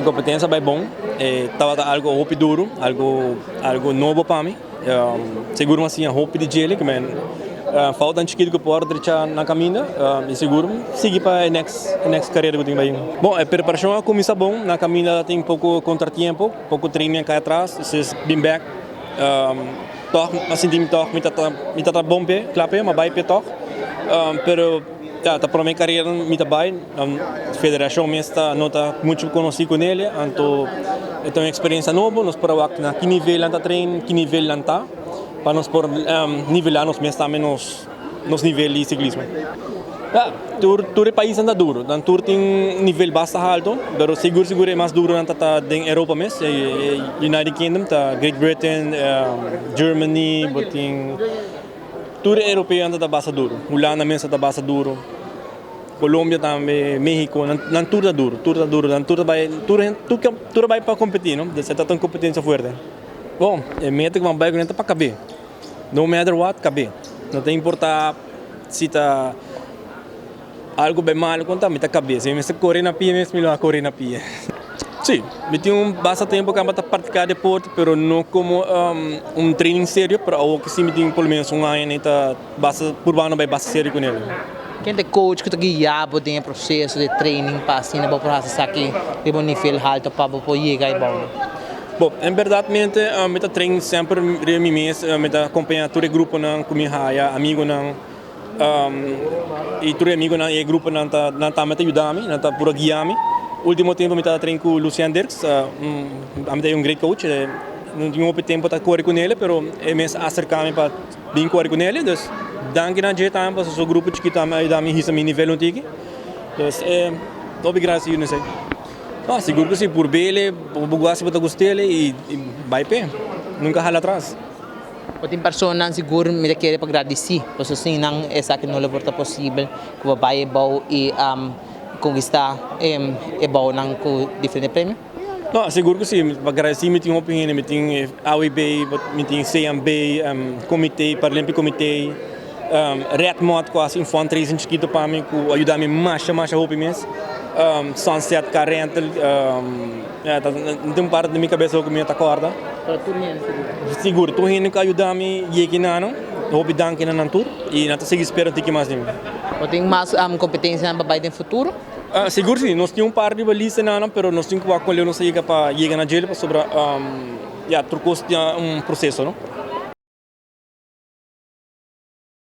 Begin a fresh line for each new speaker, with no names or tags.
competência vai bom, estava algo roupa duro, algo novo para mim. Seguro assim a roupa de gelo, que falta um chiquito que pode deixar na caminha e seguro seguir para a next carreira que eu tenho. Bom, a preparação começa bom, na caminha tem pouco contratempo, pouco treino cá atrás, esses bem back, assim tem me tá bom pé, claro, mas vai pé toque, pero tá para minha carreira me tá bem, a federação me está nota muito conhecido com ele, então eu tenho experiência nova, nós para na que nível anda treino, que nível anda para nós por nivelar nos níveis de ciclismo. Todo país anda duro, dan tour tem nível bastante alto, mas seguro é mais duro anda tá em Europa mesmo, United Kingdom, tá Great Britain, Germany, botin tour europeu anda tá bastante duro, Holanda mesmo tá bastante duro, Colômbia também, México, dan tour tá duro, dan tour vai para competir, não? Você tá tão competência forte. Bom, é meta que uma bike não tá para caber. No matter what, caber. Não tem importar se tá algo bem mal, quanto me tá caber. Se me correr na pia, mesmo melhor correr na pia. Sim, me tenho bastante tempo que eu estou praticar deporte, mas não como treino sério, para o que sim me tenho pelo menos ano e tá por ano vai bastante sério com ele.
Quem é coach que está guiando o processo de training para assim, para processar aqui de um nível alto para poder chegar e bom.
Bom, em verdade, eu treino sempre de mim mesmo, eu acompanho todo o grupo com minha amigo e todo amigo e grupo não tá me ajudando, não tá por guiar-me. Último tempo eu treino com o Lucian Dirks, é great coach, não tenho tempo para correr com ele, mas é mesmo acercar-me para vir correr com ele, então danke na jeito para o grupo que está me ajudando a meu nível antigo, então obrigado a você. Seguro que sim, por ele, o gosto de gostar e vai pé, nunca rala atrás.
Tem pessoas seguro me querem para agradecer, porque assim não é que não é possível que vai bom e conquistar é bom não com diferentes prêmios.
Não, seguro que sim, para agradecer me tem opinião, me tem AOIB, me tem CMB, comitê, Paralímpico Comitê, Red Mod quase um fundraising chiquito para mim, que ajuda-me mais roupa mesmo. Sunset Car Rental, não tem parte da minha cabeça que me acorda. Seguro, tu ainda que ajuda-me e aqui não, hobby danke na tour e não sei esperando que mais de mim.
Tem mais competência para no futuro?
Seguro sim, nós temos parte de balista não, mas nós temos que acolher nós para chegar na gelo para sobre trocos um processo, não?